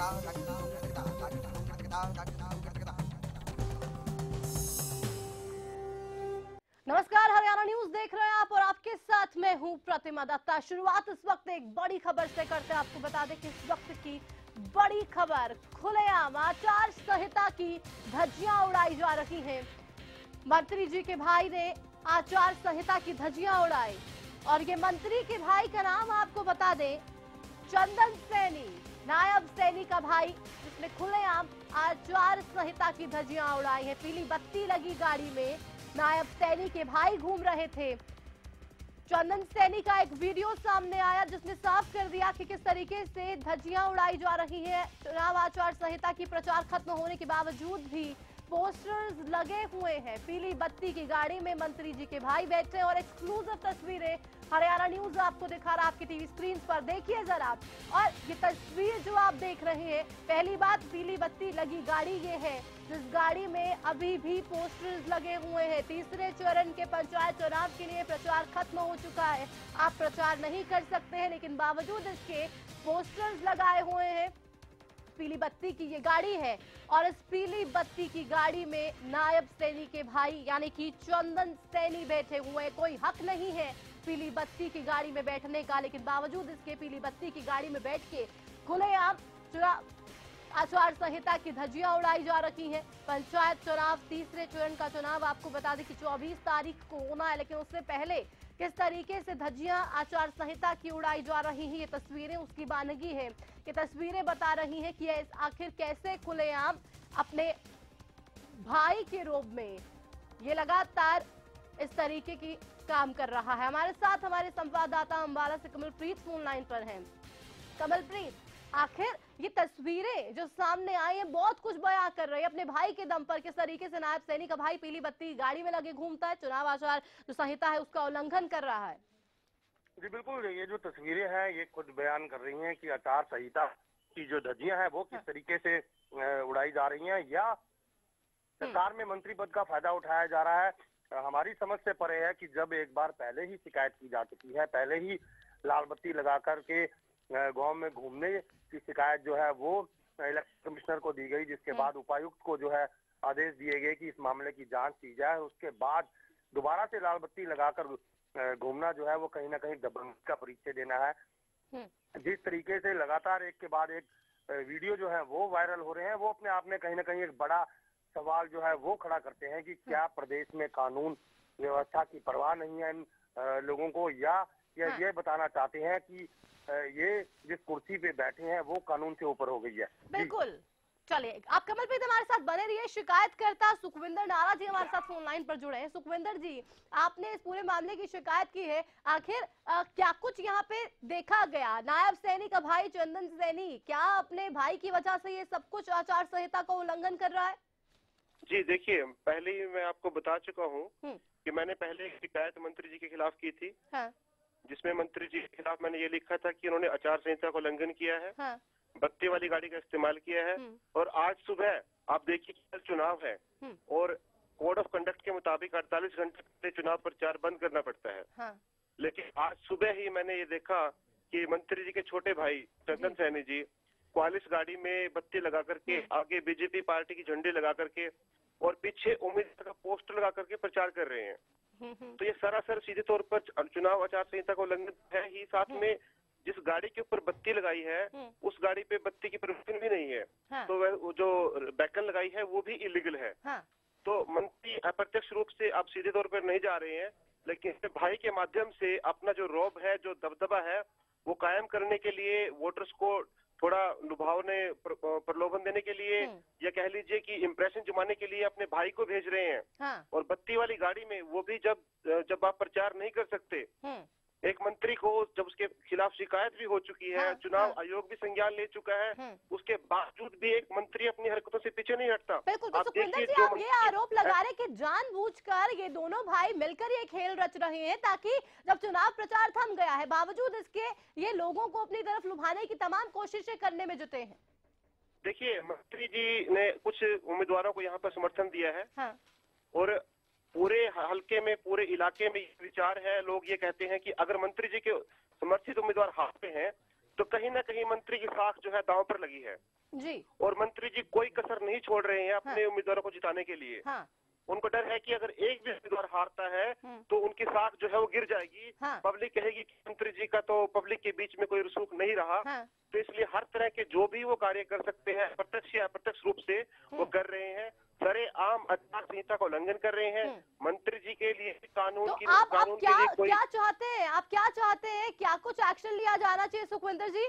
नमस्कार, हरियाणा न्यूज देख रहे हैं आप और आपके साथ मैं हूं प्रतिमा दत्ता। शुरुआत इस वक्त एक बड़ी खबर से करते हैं। आपको बता दें कि इस वक्त की बड़ी खबर, खुलेआम आचार संहिता की धज्जियां उड़ाई जा रही हैं। मंत्री जी के भाई ने आचार संहिता की धज्जियां उड़ाई और ये मंत्री के भाई का नाम आपको बता दें, चंदन सैनी, नायब सैनी का भाई, जिसने खुलेआम आचार संहिता की धज्जियां उड़ाई है। पीली बत्ती लगी गाड़ी में नायब सैनी के भाई घूम रहे थे। चंदन सैनी का एक वीडियो सामने आया जिसने साफ कर दिया कि किस तरीके से धज्जियां उड़ाई जा रही है। चुनाव आचार संहिता की प्रचार खत्म होने के बावजूद भी पोस्टर्स लगे हुए हैं। पीली बत्ती की गाड़ी में मंत्री जी के भाई बैठे और एक्सक्लूसिव तस्वीरें हरियाणा न्यूज आपको दिखा रहा, आपकी टीवी स्क्रीन पर देखिए जरा। और ये तस्वीर जो आप देख रहे हैं, पहली बात पीली बत्ती लगी गाड़ी ये है जिस गाड़ी में अभी भी पोस्टर्स लगे हुए हैं। तीसरे चरण के पंचायत चुनाव के लिए प्रचार खत्म हो चुका है। आप प्रचार नहीं कर सकते हैं, लेकिन बावजूद इसके पोस्टर्स लगाए हुए हैं। पीली बत्ती की ये गाड़ी है और इस पीली बत्ती की गाड़ी में नायब सैनी के भाई यानी कि चंदन सैनी बैठे हुए। कोई हक नहीं है पीली बत्ती की गाड़ी में बैठने का, लेकिन बावजूद इसके पीली बत्ती की गाड़ी में बैठ के खुलेआम आचार संहिता की धज्जियां उड़ाई जा रही हैं। पंचायत चुनाव, तीसरे चरण का चुनाव आपको बता दें कि 24 तारीख को होना है, लेकिन उससे पहले किस तरीके से धज्जियां आचार संहिता की उड़ाई जा रही हैं, ये तस्वीरें उसकी बानगी है। ये तस्वीरें बता रही हैं कि आखिर कैसे खुलेआम अपने भाई के रूप में ये लगातार इस तरीके की काम कर रहा है। हमारे साथ हमारे संवाददाता अंबाला से कमलप्रीत फोन लाइन पर हैं। कमलप्रीत, आखिर ये तस्वीरें जो सामने आई है बहुत कुछ बयां कर रही है अपने भाई के दम पर। किस तरीके से नायब सैनी का भाई पीली बत्ती गाड़ी में लगे घूमता है, चुनाव आचार जो संहिता है उसका उल्लंघन कर रहा है। जी बिल्कुल, ये जो तस्वीरें हैं ये खुद बयान कर रही हैं कि आचार संहिता की जो धज्जियां हैं वो किस तरीके से उड़ाई जा रही हैं या सरकार में मंत्री पद का फायदा उठाया जा रहा है। हमारी समझ से परे है कि जब एक बार पहले ही शिकायत की जा चुकी है, पहले ही लाल बत्ती लगा करके गांव में घूमने की शिकायत जो है वो इलेक्शन कमिश्नर को दी गई, जिसके बाद उपायुक्त को जो है आदेश दिए गए कि इस मामले की जांच की जाए। उसके बाद दोबारा से लाल बत्ती लगाकर घूमना जो है वो कहीं ना कहीं दबंगई का परिचय देना है। जिस तरीके से लगातार एक के बाद एक वीडियो जो है वो वायरल हो रहे हैं, वो अपने आप में कहीं ना कहीं एक बड़ा सवाल जो है वो खड़ा करते हैं कि क्या प्रदेश में कानून व्यवस्था की परवाह नहीं है इन लोगों को, या ये बताना चाहते हैं कि ये जिस कुर्सी पे बैठे हैं वो कानून से ऊपर हो गई है। बिल्कुल, चलिए आप कमलप्रीत हमारे साथ बने रहिए। शिकायतकर्ता सुखविंदर नारा जी हमारे साथ फोन लाइन पर जुड़े हैं। सुखविंदर जी, आपने इस पूरे मामले की शिकायत की है, आखिर क्या कुछ यहाँ पे देखा गया? नायब सैनी का भाई चंदन सैनी क्या अपने भाई की वजह से ये सब कुछ आचार संहिता का उल्लंघन कर रहा है? जी देखिए, पहले ही मैं आपको बता चुका हूँ कि मैंने पहले एक शिकायत मंत्री जी के खिलाफ की थी। हाँ। जिसमें मंत्री जी के खिलाफ मैंने ये लिखा था कि उन्होंने आचार संहिता को उल्लंघन किया है। हाँ। बत्ती वाली गाड़ी का इस्तेमाल किया है। और आज सुबह आप देखिए कल चुनाव है और कोड ऑफ कंडक्ट के मुताबिक 48 घंटे पहले चुनाव प्रचार बंद करना पड़ता है। हाँ। लेकिन आज सुबह ही मैंने ये देखा कि मंत्री जी के छोटे भाई चंदन सैनी जी 44 गाड़ी में बत्ती लगा करके आगे बीजेपी पार्टी की झंडे लगा करके और पीछे उम्मीदवार का पोस्टर लगा करके प्रचार कर रहे हैं। तो ये सरासर सीधे तौर पर चुनाव आचार संहिता का उल्लंघन है ही। साथ में जिस गाड़ी के ऊपर बत्ती लगाई है उस गाड़ी पे बत्ती की परमिशन भी नहीं है। हाँ। तो वह जो बैकन लगाई है वो भी इलीगल है। हाँ। तो मंत्री अप्रत्यक्ष रूप से आप सीधे तौर पर नहीं जा रहे हैं, लेकिन भाई के माध्यम से अपना जो रौब है, जो दबदबा है वो कायम करने के लिए, वोटर्स को थोड़ा लुभावने प्रलोभन देने के लिए या कह लीजिए कि इम्प्रेशन जमाने के लिए अपने भाई को भेज रहे हैं। हाँ। और बत्ती वाली गाड़ी में वो भी जब आप प्रचार नहीं कर सकते, एक मंत्री को जब उसके खिलाफ शिकायत भी हो चुकी है, हाँ, चुनाव आयोग भी संज्ञान ले चुका है, उसके बावजूद भी एक मंत्री अपनी हरकतों से पीछे नहीं हटता। बिल्कुल, तो सुखविंदर जी आप ये आरोप लगा रहे कि जानबूझकर ये दोनों भाई मिलकर ये खेल रच रहे हैं ताकि जब चुनाव प्रचार थम गया है बावजूद इसके ये लोगों को अपनी तरफ लुभाने की तमाम कोशिशें करने में जुटे हैं। देखिए, मंत्री जी ने कुछ उम्मीदवारों को यहाँ पर समर्थन दिया है। हाँ। और पूरे हलके में, पूरे इलाके में विचार है, लोग ये कहते हैं कि अगर मंत्री जी के समर्थित उम्मीदवार हाथ में हैं तो कहीं ना कहीं मंत्री की साख जो है दांव पर लगी है। जी। और मंत्री जी कोई कसर नहीं छोड़ रहे हैं अपने उम्मीदवारों को जिताने के लिए। उनको डर है कि अगर एक भी उम्मीदवार हारता है तो उनकी साख जो है वो गिर जाएगी। पब्लिक कहेगी कि मंत्री जी का तो पब्लिक के बीच में कोई रसूख नहीं रहा। तो इसलिए हर तरह के जो भी वो कार्य कर सकते हैं प्रत्यक्ष या अप्रत्यक्ष रूप से वो कर रहे हैं। सरेआम आचार संहिता का उल्लंघन कर रहे हैं। मंत्री जी के लिए कानून तो की कानून के लिए कोई क्या चाहते हैं? आप क्या चाहते हैं? क्या कुछ एक्शन लिया जाना चाहिए सुखविंदर जी?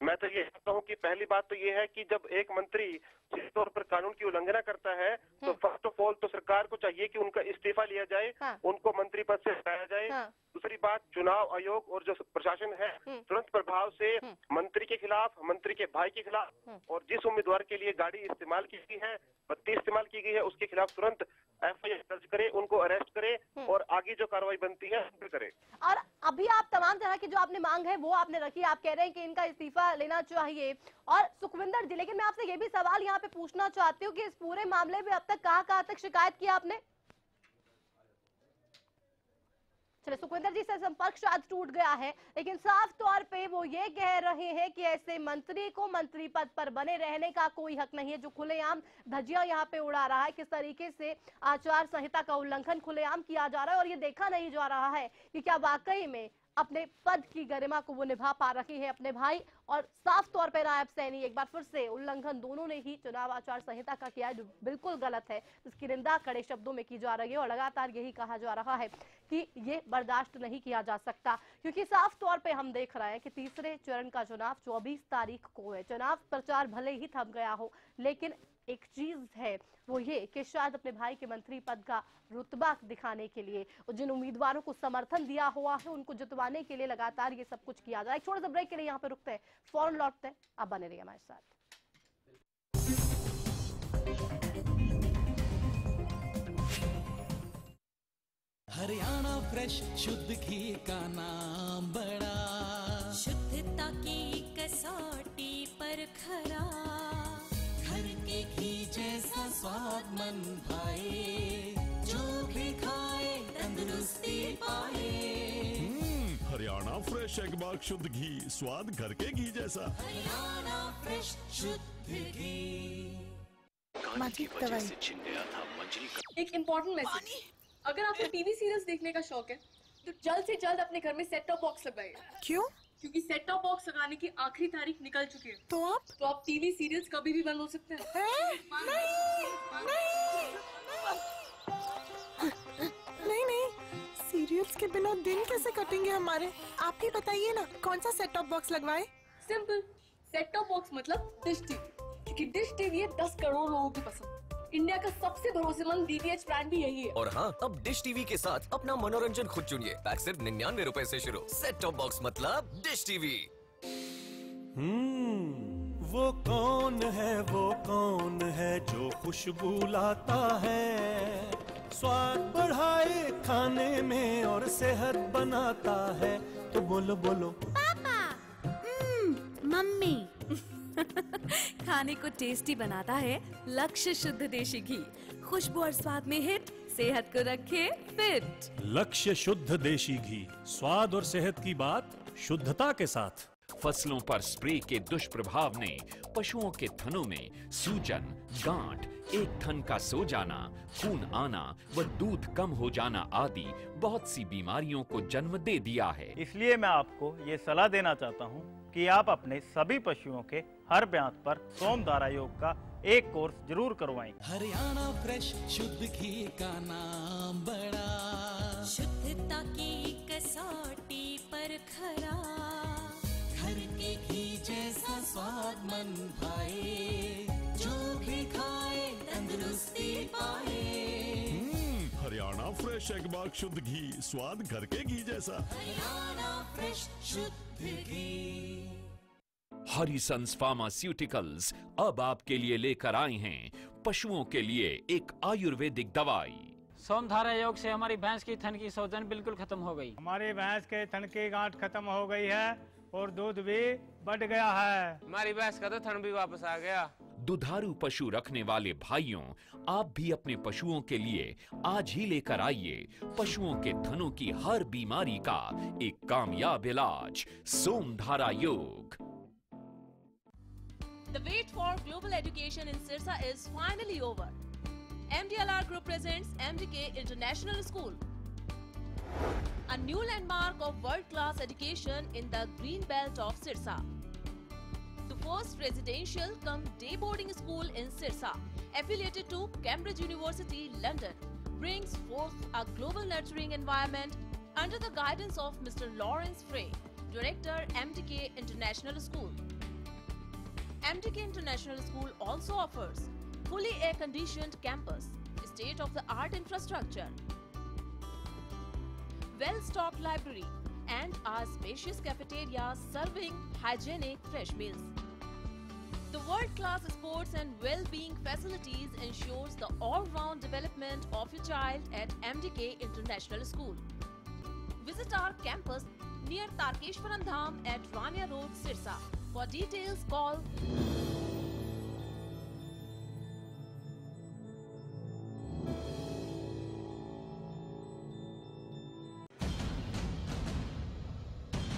मैं तो ये कहता हूँ कि पहली बात तो ये है कि जब एक मंत्री जिस तौर पर कानून की उल्लंघना करता है तो फर्स्ट ऑफ ऑल तो सरकार को चाहिए कि उनका इस्तीफा लिया जाए, उनको मंत्री पद से हटाया जाए। दूसरी बात, चुनाव आयोग और जो प्रशासन है तुरंत प्रभाव से मंत्री के खिलाफ, मंत्री के भाई के खिलाफ और जिस उम्मीदवार के लिए गाड़ी इस्तेमाल की गई है, बत्ती इस्तेमाल की गई है, उसके खिलाफ तुरंत एफआईआर दर्ज करे, उनको अरेस्ट करे और आगे जो कार्रवाई बनती है फिर करे। और अभी आप तमाम तरह की जो आपने मांग है वो आपने रखी, आप कह रहे हैं कि इनका इस्तीफा लेना चाहिए। और सुखविंदर जी, लेकिन मैं आपसे ये भी सवाल यहाँ पे पूछना चाहती हूँ कि इस पूरे मामले में अब तक कहाँ तक शिकायत किया आपने? चलिए, सुखविंदर जी से संपर्क शायद टूट गया है, लेकिन साफ तौर पे वो ये कह रहे हैं कि ऐसे मंत्री को मंत्री पद पर बने रहने का कोई हक नहीं है। जो खुलेआम धज्जियां यहाँ पे उड़ा रहा है, किस तरीके से आचार संहिता का उल्लंघन खुलेआम किया जा रहा है और ये देखा नहीं जा रहा है कि क्या वाकई में अपने पद की गरिमा को वो निभा पा रही है अपने भाई और साफ तौर पर नायब सैनी। एक बार फिर से उल्लंघन दोनों ने ही चुनाव आचार संहिता का किया है, जो बिल्कुल गलत है, जिसकी निंदा कड़े शब्दों में की जा रही है और लगातार यही कहा जा रहा है कि ये बर्दाश्त नहीं किया जा सकता, क्योंकि साफ तौर पे हम देख रहे हैं कि तीसरे चरण का चुनाव 24 तारीख को है। चुनाव प्रचार भले ही थम गया हो, लेकिन एक चीज है वो ये कि शायद अपने भाई के मंत्री पद का रुतबा दिखाने के लिए और जिन उम्मीदवारों को समर्थन दिया हुआ है उनको जितवाने के लिए लगातार ये सब कुछ किया जा रहा है। एक छोटे से ब्रेक के लिए यहाँ पे रुकते हैं, फौरन लौटते हैं, आप बने रहिए हमारे साथ। हरियाणा फ्रेश शुद्ध घी का नाम बड़ा, शुद्धता की कसौटी पर खरा, घर के घी जैसा स्वाद मन भाए, जो भी खाए तंदुरुस्ती पाए। हरियाणा फ्रेश एगबाग शुद्ध घी, स्वाद घर के घी जैसा। हरियाणा फ्रेश शुद्ध घी। एक इम्पोर्टेंट मैसेज, अगर आपको टीवी सीरियल्स देखने का शौक है तो जल्द से जल्द अपने घर में सेट टॉप बॉक्स लगाइए। क्यों? क्योंकि सेट टॉप बॉक्स लगाने की आखिरी तारीख निकल चुकी है। तो आप टीवी सीरियल्स कभी भी बंद हो सकते हैं। नहीं, सीरियल्स के बिना दिन कैसे कटेंगे हमारे? आप ही बताइए ना, कौन सा सेट टॉप बॉक्स लगवाए? सिंपल, सेट टॉप बॉक्स मतलब डिश टीवी, क्योंकि डिश टीवी है 10 करोड़ लोगों की पसंद। इंडिया का सबसे भरोसेमंद डीटीएच ब्रांड भी यही है। और हाँ, अब डिश टीवी के साथ अपना मनोरंजन खुद चुनिए। पैक सिर्फ 99 रुपए से शुरू। सेट टॉप बॉक्स मतलब डिश टीवी। वो कौन है जो खुशबू लाता है, स्वाद बढ़ाए खाने में और सेहत बनाता है। तो बोलो बोलो पापा, मम्मी। खाने को टेस्टी बनाता है लक्ष्य शुद्ध देशी घी, खुशबू और स्वाद में हिट, सेहत को रखे फिट। लक्ष्य शुद्ध देशी घी, स्वाद और सेहत की बात शुद्धता के साथ। फसलों पर स्प्रे के दुष्प्रभाव ने पशुओं के थनों में सूजन, गांठ, एक थन का सो जाना, खून आना व दूध कम हो जाना आदि बहुत सी बीमारियों को जन्म दे दिया है। इसलिए मैं आपको ये सलाह देना चाहता हूँ कि आप अपने सभी पशुओं के हर ब्यांत पर सोमधारा योग का एक कोर्स जरूर करवाएं। हरियाणा फ्रेश शुद्ध घी का नाम बड़ा, शुद्धता की कसौटी पर खरा, घर के घी जैसा स्वाद मन भाए, जो भी खाए तंदुरुस्ती पाए। हरियाणा फ्रेश एगबाग शुद्ध घी, स्वाद घर के घी जैसा। हरियाणा फ्रेश शुद्ध घी। हरिसंस फार्मास्यूटिकल्स अब आपके लिए लेकर आए हैं पशुओं के लिए एक आयुर्वेदिक दवाई। सोमधारा योग से हमारी भैंस की थन की सूजन बिल्कुल खत्म हो गई। हमारी भैंस के थन की गांठ खत्म हो गई है और दूध भी बढ़ गया है। हमारी भैंस का तो थन भी वापस आ गया। दुधारू पशु रखने वाले भाइयों, आप भी अपने पशुओं के लिए आज ही लेकर आइए पशुओं के थनों की हर बीमारी का एक कामयाब इलाज, सोमधारा योग। The wait for global education in Sirsa is finally over. MDLR Group presents MDK International School, a new landmark of world-class education in the green belt of Sirsa. The first residential cum day boarding school in Sirsa, affiliated to Cambridge University, London, brings forth a global nurturing environment under the guidance of Mr. Lawrence Frey, Director, MDK International School. MDK International School also offers fully air-conditioned campus, state-of-the-art infrastructure, well-stocked library, and a spacious cafeteria serving hygienic fresh meals. The world-class sports and well-being facilities ensures the all-round development of your child at MDK International School. Visit our campus near Tarkeshwaram Dham at Rania Road, Sirsa. For details, call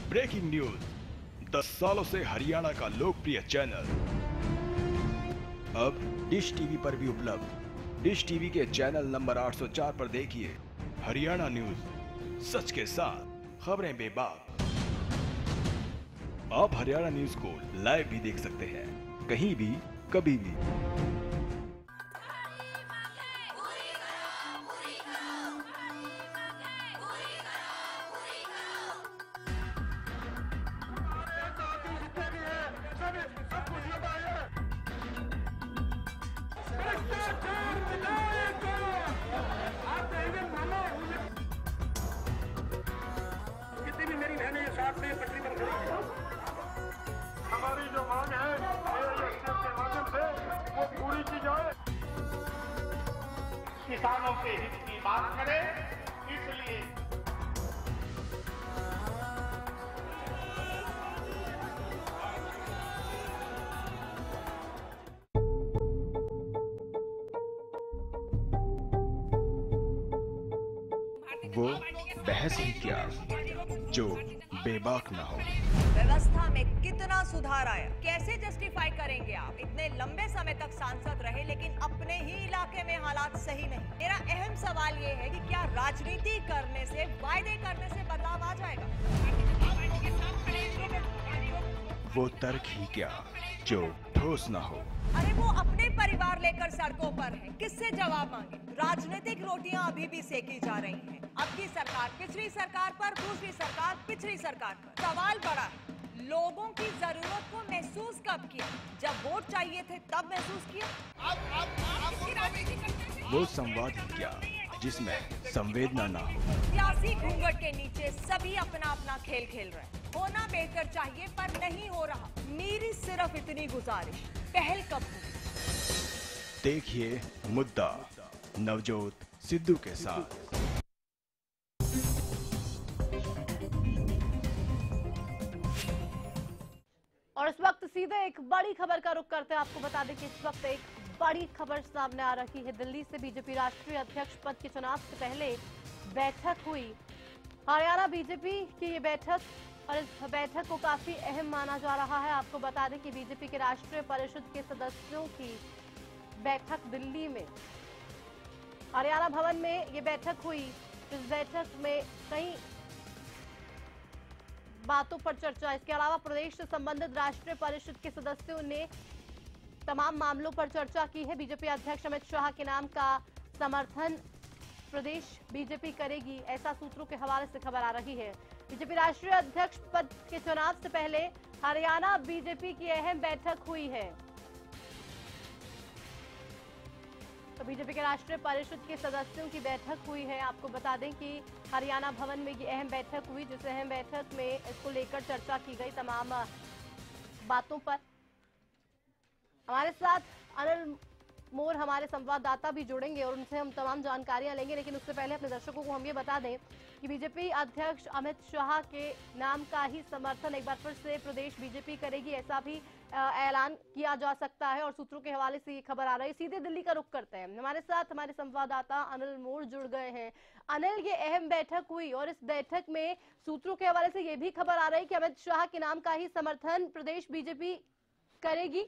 breaking news. 10 सालों से हरियाणा का लोकप्रिय channel अब dish TV पर भी उपलब्ध। Dish TV के channel number 804 पर देखिए हरियाणा न्यूज, सच के साथ, खबरें बेबाक। आप हरियाणा न्यूज को लाइव भी देख सकते हैं, कहीं भी, कभी भी। कितनी भी मेरी बहनें साथ में पटरी पर खड़ी हैं। हमारी जो मांग है के माध्यम से वो पूरी की जाए। किसानों के हित की बात करें, इसलिए वो बहस ही क्या जो बेबाक ना हो। व्यवस्था में कितना सुधार आया, कैसे जस्टिफाई करेंगे आप? इतने लंबे समय तक सांसद रहे लेकिन अपने ही इलाके में हालात सही नहीं। मेरा अहम सवाल ये है कि क्या राजनीति करने से, वायदे करने से बदलाव आ जाएगा? वो तर्क ही क्या जो ठोस ना हो। अरे वो अपने परिवार लेकर सड़कों पर है, किससे जवाब मांगे? राजनीतिक रोटियां अभी भी सेकी जा रही हैं। अब की सरकार पिछली सरकार पर, दूसरी सरकार पिछली सरकार पर। सवाल बड़ा है, लोगों की जरूरत को महसूस कब किया? जब वोट चाहिए थे तब महसूस किया? वो संवाद ही क्या जिसमें संवेदना ना हो। सियासी घूंघट के नीचे सभी अपना अपना खेल खेल रहे हैं। होना बेहतर चाहिए पर नहीं हो रहा। मेरी सिर्फ इतनी गुजारिश, पहल कब होगी? देखिए मुद्दा नवजोत सिद्धू के साथ। और इस वक्त सीधे एक बड़ी खबर का रुख करते हैं। आपको बता दें कि इस वक्त एक बड़ी खबर सामने आ रही है। दिल्ली से बीजेपी राष्ट्रीय अध्यक्ष पद के चुनाव से पहले बैठक हुई। हरियाणा बीजेपी की ये बैठक, और इस बैठक को काफी अहम माना जा रहा है। आपको बता दें कि बीजेपी के राष्ट्रीय परिषद के सदस्यों की बैठक दिल्ली में हरियाणा भवन में ये बैठक हुई। इस बैठक में कई बातों पर चर्चा। इसके अलावा प्रदेश से संबंधित राष्ट्रीय परिषद के सदस्यों ने तमाम मामलों पर चर्चा की है। बीजेपी अध्यक्ष अमित शाह के नाम का समर्थन प्रदेश बीजेपी करेगी, ऐसा सूत्रों के हवाले से खबर आ रही है। बीजेपी राष्ट्रीय अध्यक्ष पद के चुनाव से पहले हरियाणा बीजेपी की अहम बैठक हुई है। तो बीजेपी के राष्ट्रीय परिषद के सदस्यों की बैठक हुई है। आपको बता दें कि हरियाणा भवन में ये अहम बैठक हुई, जिस अहम बैठक में इसको लेकर चर्चा की गई तमाम बातों पर। हमारे साथ अनिल मोर हमारे संवाददाता भी जुड़ेंगे और उनसे हम तमाम जानकारियां लेंगे, लेकिन उससे पहले अपने दर्शकों को हम ये बता दें कि बीजेपी अध्यक्ष अमित शाह के नाम का ही समर्थन एक बार फिर से प्रदेश बीजेपी करेगी, ऐसा भी ऐलान किया जा सकता है और सूत्रों के हवाले से ये खबर आ रही है। सीधे दिल्ली का रुख करते हैं। हमारे साथ हमारे संवाददाता अनिल मोर जुड़ गए हैं। अनिल, ये अहम बैठक हुई और इस बैठक में सूत्रों के हवाले से ये भी खबर आ रही है कि अमित शाह के नाम का ही समर्थन प्रदेश बीजेपी करेगी।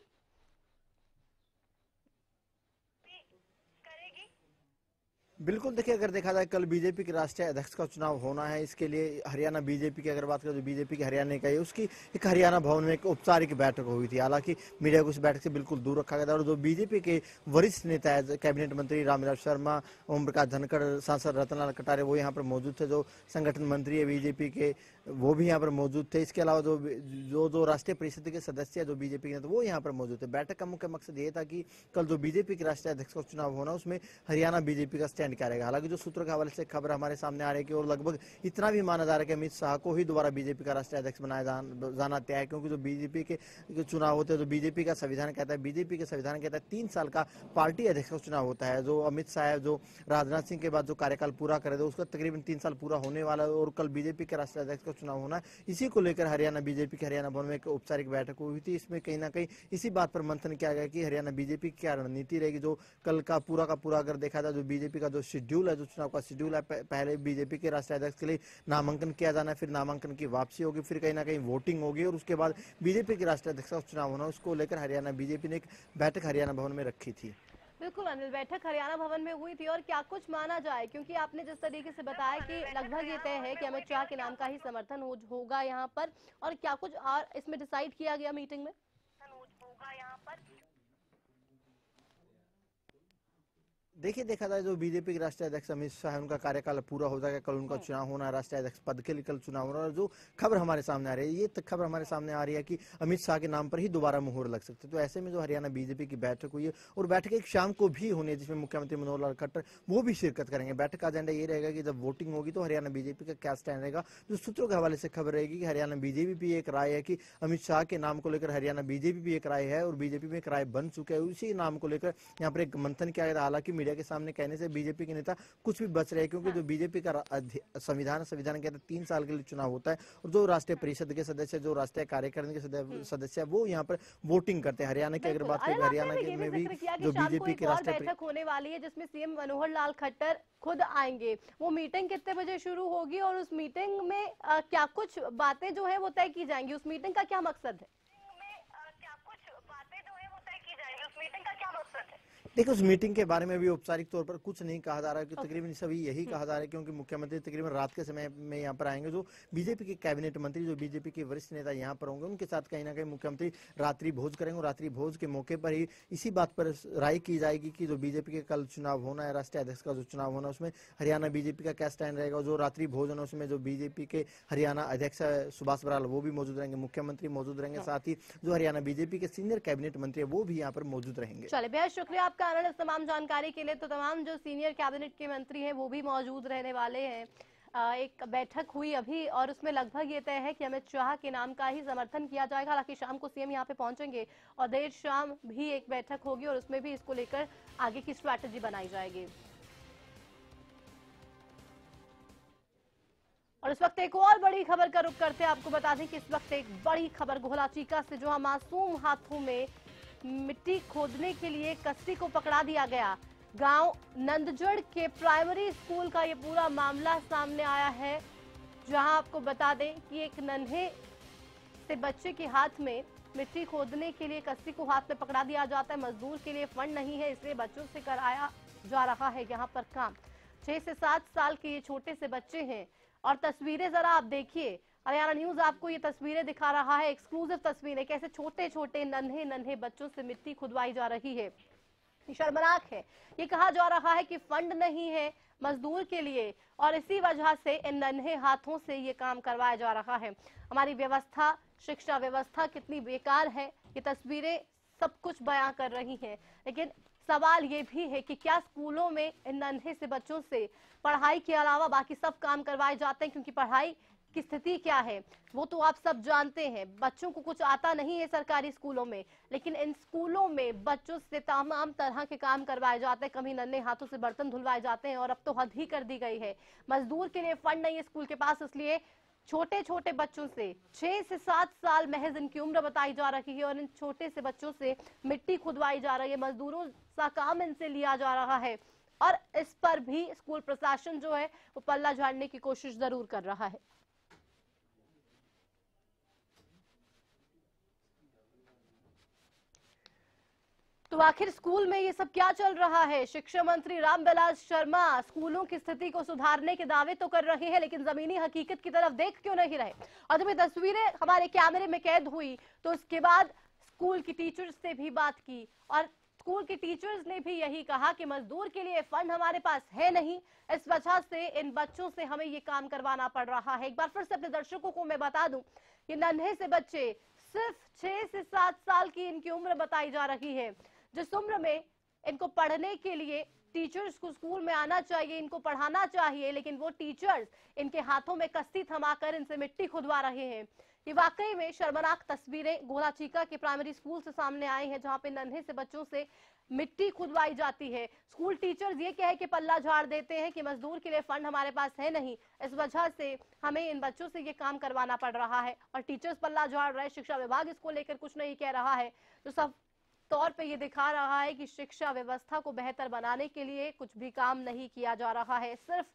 बिल्कुल, देखिए अगर देखा जाए कल बीजेपी के राष्ट्रीय अध्यक्ष का चुनाव होना है, इसके लिए हरियाणा बीजेपी की अगर बात करें तो बीजेपी की हरियाणा इकाई उसकी एक हरियाणा भवन में एक औपचारिक बैठक हुई थी। हालांकि मीडिया को उस बैठक से बिल्कुल दूर रखा गया था और जो बीजेपी के वरिष्ठ नेता है कैबिनेट मंत्री रामविलास शर्मा, ओम प्रकाश धनखड़, सांसद रतनलाल कटारे वो यहाँ पर मौजूद थे। जो संगठन मंत्री है बीजेपी के वो भी यहाँ पर मौजूद थे। इसके अलावा जो राष्ट्रीय परिषद के सदस्य है जो बीजेपी के नेता वो यहाँ पर मौजूद थे। बैठक का मुख्य मकसद ये था कि कल जो बीजेपी के राष्ट्रीय अध्यक्ष का चुनाव होना उसमें हरियाणा बीजेपी का स्टैंड क्या रहेगा। हालांकि जो सूत्रों के हवाले से खबर हमारे सामने आ रही है कि और लगभग इतना भी माना जा रहा है कि अमित शाह को ही दोबारा बीजेपी का राष्ट्रीय अध्यक्ष बनाया जाना तय है, क्योंकि जो बीजेपी के चुनाव होते हैं जो बीजेपी का संविधान कहता है, बीजेपी के संविधान कहता है 3 साल का पार्टी अध्यक्ष का चुनाव होता है। जो अमित शाह जो राजनाथ सिंह के बाद जो कार्यकाल पूरा करे थे उसका तकरीबन 3 साल पूरा होने वाला है और कल बीजेपी के राष्ट्रीय अध्यक्ष का चुनाव होना है। इसी को लेकर हरियाणा बीजेपी के हरियाणा भवन में एक औपचारिक बैठक हुई थी। इसमें कहीं ना कहीं इसी बात पर मंथन किया गया कि हरियाणा बीजेपी की क्या रणनीति रहेगी। जो कल का पूरा अगर देखा जाए जो बीजेपी का जो शेड्यूल है, जो चुनाव का शेड्यूल है, पहले बीजेपी के राष्ट्रीय अध्यक्ष के लिए नामांकन किया जाना है, फिर नामांकन की वापसी होगी, फिर कहीं ना कहीं वोटिंग होगी और उसके बाद बीजेपी के राष्ट्रीय अध्यक्ष का चुनाव होना। उसको लेकर हरियाणा बीजेपी ने एक बैठक हरियाणा भवन में रखी थी। बिल्कुल अनिल, बैठक हरियाणा भवन में हुई थी और क्या कुछ माना जाए, क्योंकि आपने जिस तरीके से बताया कि लगभग ये तय है कि अमित शाह के नाम का ही समर्थन होगा यहाँ पर, और क्या कुछ और इसमें डिसाइड किया गया मीटिंग में? देखिए देखा जाए जो बीजेपी के राष्ट्रीय अध्यक्ष अमित शाह उनका कार्यकाल पूरा हो जाएगा, कल उनका चुनाव होना है, राष्ट्रीय अध्यक्ष पद के लिए कल चुनाव होना है। और जो खबर हमारे सामने आ रही है, ये खबर हमारे सामने आ रही है कि अमित शाह के नाम पर ही दोबारा मुहर लग सकते। तो ऐसे में जो हरियाणा बीजेपी की बैठक हुई है और बैठक एक शाम को भी होनी है जिसमें मुख्यमंत्री मनोहर लाल खट्टर वो भी शिरकत करेंगे। बैठक का एजेंडा ये रहेगा कि जब वोटिंग होगी तो हरियाणा बीजेपी का क्या स्टैंड रहेगा। जो सूत्रों के हवाले से खबर रहेगी कि हरियाणा बीजेपी भी एक राय है कि अमित शाह के नाम को लेकर हरियाणा बीजेपी भी एक राय है और बीजेपी में एक राय बन चुका है। उसी नाम को लेकर यहाँ पर एक मंथन किया गया। हालांकि मीडिया के सामने कहने से बीजेपी के नेता कुछ भी बच रहे, क्योंकि जो बीजेपी का संविधान कहता है 3 साल के लिए चुनाव होता है और जो राष्ट्रीय परिषद के सदस्य, जो राष्ट्रीय कार्यकारिणी के सदस्य वो यहाँ पर वोटिंग करते हैं। हरियाणा की अगर बात करें, हरियाणा में भी जो बीजेपी की राष्ट्रीय बैठक होने वाली है जिसमें सीएम मनोहर लाल खट्टर खुद आएंगे। वो मीटिंग कितने बजे शुरू होगी और उस मीटिंग में क्या कुछ बातें जो है वो तय की जाएंगी? उस मीटिंग का क्या मकसद है? देखिए उस मीटिंग के बारे में भी औपचारिक तौर पर कुछ नहीं कहा जा रहा है कि तकरीबन सभी यही कहा जा रहा है, क्योंकि मुख्यमंत्री तकरीबन रात के समय में यहाँ पर आएंगे। जो बीजेपी के कैबिनेट मंत्री, जो बीजेपी के वरिष्ठ नेता यहाँ पर होंगे, उनके साथ कहीं ना कहीं मुख्यमंत्री रात्रि भोज करेंगे और रात्रि भोज के मौके पर ही इसी बात पर राय की जाएगी कि जो बीजेपी के कल चुनाव होना है, राष्ट्रीय अध्यक्ष का जो चुनाव होना है, उसमें हरियाणा बीजेपी का क्या स्टैंड रहेगा। जो रात्रि भोजन है उसमें जो बीजेपी के हरियाणा अध्यक्ष सुभाष बराल वो भी मौजूद रहेंगे, मुख्यमंत्री मौजूद रहेंगे, साथ ही जो हरियाणा बीजेपी के सीनियर कैबिनेट मंत्री है वो भी यहाँ पर मौजूद रहेंगे। चलिए, बेहद शुक्रिया आपका आनंद इस तमाम जानकारी के लिए। तो तमाम जो सीनियर कैबिनेट के मंत्री हैं वो भी मौजूद रहने वाले हैं। एक बैठक हुई अभी और उसमें लगभग ये तय है कि अमित शाह के नाम का ही समर्थन किया जाएगा। हालांकि शाम को सीएम यहाँ पे पहुंचेंगे और देर शाम भी एक बैठक होगी और उसमें भी इसको लेकर आगे की स्ट्रैटेजी बनाई जाएगी। और इस वक्त एक और बड़ी खबर का रुख करते हैं। आपको बता दें कि इस वक्त एक बड़ी खबर घोला चीका से, जहां मासूम हाथों में मिट्टी खोदने के लिए कस्सी को पकड़ा दिया गया। गांव नंदजड़ के प्राइमरी स्कूल का ये पूरा मामला सामने आया है, जहां आपको बता दें कि एक नन्हे से बच्चे के हाथ में मिट्टी खोदने के लिए कस्सी को हाथ में पकड़ा दिया जाता है। मजदूर के लिए फंड नहीं है, इसलिए बच्चों से कराया जा रहा है यहाँ पर काम। 6 से 7 साल के ये छोटे से बच्चे हैं और तस्वीरें जरा आप देखिए। हरियाणा न्यूज आपको ये तस्वीरें दिखा रहा है, एक्सक्लूसिव तस्वीरें, कैसे छोटे छोटे नन्हे बच्चों से मिट्टी खुदवाई जा रही है। शर्मनाक है। ये कहा जा रहा है कि फंड नहीं है मजदूर के लिए और इसी वजह से इन नन्हे हाथों से ये काम करवाया जा रहा है। हमारी व्यवस्था, शिक्षा व्यवस्था कितनी बेकार है, ये तस्वीरें सब कुछ बयां कर रही हैं। लेकिन सवाल ये भी है कि क्या स्कूलों में इन नन्हे से बच्चों से पढ़ाई के अलावा बाकी सब काम करवाए जाते हैं? क्योंकि पढ़ाई की स्थिति क्या है वो तो आप सब जानते हैं। बच्चों को कुछ आता नहीं है सरकारी स्कूलों में, लेकिन इन स्कूलों में बच्चों से तमाम तरह के काम करवाए जाते हैं। कभी नन्हे हाथों से बर्तन धुलवाए जाते हैं और अब तो हद ही कर दी गई है। मजदूर के लिए फंड नहीं है स्कूल के पास, इसलिए छोटे छोटे बच्चों से 6 से 7 साल महज इनकी उम्र बताई जा रही है और इन छोटे से बच्चों से मिट्टी खुदवाई जा रही है। मजदूरों सा काम इनसे लिया जा रहा है और इस पर भी स्कूल प्रशासन जो है वो पल्ला झाड़ने की कोशिश जरूर कर रहा है। तो आखिर स्कूल में ये सब क्या चल रहा है? शिक्षा मंत्री रामविलास शर्मा स्कूलों की स्थिति को सुधारने के दावे तो कर रहे हैं, लेकिन जमीनी हकीकत की तरफ देख क्यों नहीं रहे? और जब ये तस्वीरें हमारे कैमरे में कैद हुई तो उसके बाद स्कूल की टीचर्स से भी बात की और स्कूल के टीचर्स ने भी यही कहा कि मजदूर के लिए फंड हमारे पास है नहीं, इस वजह से इन बच्चों से हमें ये काम करवाना पड़ रहा है। एक बार फिर से अपने दर्शकों को मैं बता दूं, ये नन्हे से बच्चे, सिर्फ 6 से 7 साल की इनकी उम्र बताई जा रही है, जिस उम्र में इनको पढ़ने के लिए टीचर्स को स्कूल में आना चाहिए, इनको पढ़ाना चाहिए, लेकिन वो टीचर्स इनके हाथों में कस्ती थमाकर इनसे मिट्टी खुदवा रहे हैं। ये वाकई में शर्मनाक तस्वीरें गोलाचीका के प्राइमरी स्कूल से सामने आई हैं, जहां पे नन्हे से बच्चों से मिट्टी खुदवाई जाती है। स्कूल टीचर्स ये कह के पल्ला झाड़ देते हैं कि मजदूर के लिए फंड हमारे पास है नहीं, इस वजह से हमें इन बच्चों से ये काम करवाना पड़ रहा है। और टीचर्स पल्ला झाड़ रहे, शिक्षा विभाग इसको लेकर कुछ नहीं कह रहा है, तो सब तौर पे ये दिखा रहा है कि शिक्षा व्यवस्था को बेहतर बनाने के लिए कुछ भी काम नहीं किया जा रहा है। सिर्फ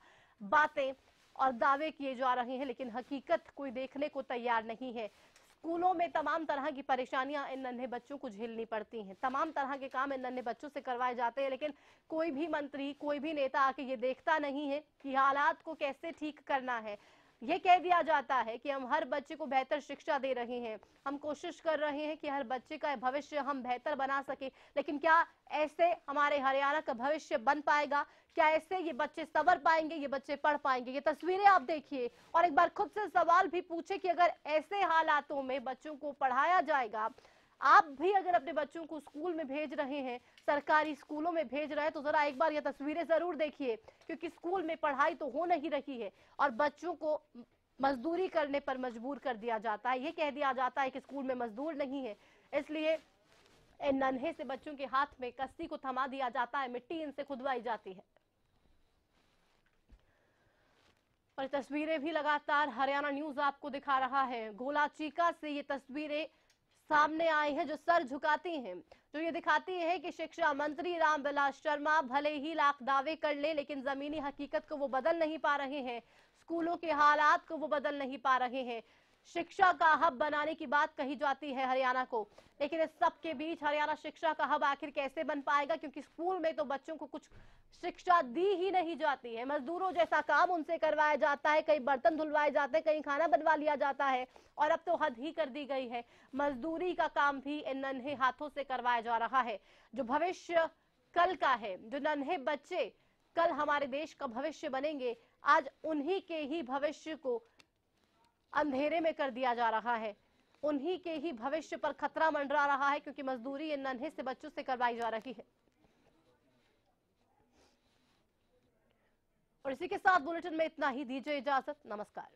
बातें और दावे किए जा रहे हैं, लेकिन हकीकत कोई देखने को तैयार नहीं है। स्कूलों में तमाम तरह की परेशानियां इन नन्हे बच्चों को झेलनी पड़ती हैं, तमाम तरह के काम इन नन्हे बच्चों से करवाए जाते हैं, लेकिन कोई भी मंत्री, कोई भी नेता आके ये देखता नहीं है कि हालात को कैसे ठीक करना है। ये कह दिया जाता है कि हम हर बच्चे को बेहतर शिक्षा दे रहे हैं, हम कोशिश कर रहे हैं कि हर बच्चे का भविष्य हम बेहतर बना सके, लेकिन क्या ऐसे हमारे हरियाणा का भविष्य बन पाएगा? क्या ऐसे ये बच्चे संवर पाएंगे, ये बच्चे पढ़ पाएंगे? ये तस्वीरें आप देखिए और एक बार खुद से सवाल भी पूछे कि अगर ऐसे हालातों में बच्चों को पढ़ाया जाएगा, आप भी अगर अपने बच्चों को स्कूल में भेज रहे हैं, सरकारी स्कूलों में भेज रहे हैं, तो जरा एक बार ये तस्वीरें जरूर देखिए, क्योंकि स्कूल में पढ़ाई तो हो नहीं रही है और बच्चों को मजदूरी करने पर मजबूर कर दिया जाता है। ये कह दिया जाता है कि स्कूल में मजदूर नहीं है, इसलिए इन नन्हे से बच्चों के हाथ में कस्ती को थमा दिया जाता है, मिट्टी इनसे खुदवाई जाती है। और तस्वीरें भी लगातार हरियाणा न्यूज आपको दिखा रहा है। गोलाचीका से ये तस्वीरें सामने आई है जो सर झुकाती हैं, जो ये दिखाती है कि शिक्षा मंत्री रामविलास शर्मा भले ही लाख दावे कर ले, लेकिन जमीनी हकीकत को वो बदल नहीं पा रहे हैं, स्कूलों के हालात को वो बदल नहीं पा रहे हैं। शिक्षा का हब बनाने की बात कही जाती है हरियाणा को, लेकिन इस सब के बीच हरियाणा शिक्षा का हब आखिर कैसे बन पाएगा? क्योंकि स्कूल में तो बच्चों को कुछ शिक्षा दी ही नहीं जाती है, मजदूरों जैसा काम उनसे करवाया जाता है, कहीं बर्तन धुलवाए जाते हैं, कहीं खाना बनवा लिया जाता है, और अब तो हद ही कर दी गई है, मजदूरी का काम भी इन नन्हे हाथों से करवाया जा रहा है। जो भविष्य कल का है, जो नन्हे बच्चे कल हमारे देश का भविष्य बनेंगे, आज उन्हीं के ही भविष्य को अंधेरे में कर दिया जा रहा है, उन्हीं के ही भविष्य पर खतरा मंडरा रहा है, क्योंकि मजदूरी इन नन्हे से बच्चों से करवाई जा रही है। और इसी के साथ बुलेटिन में इतना ही, दीजिए इजाजत, नमस्कार।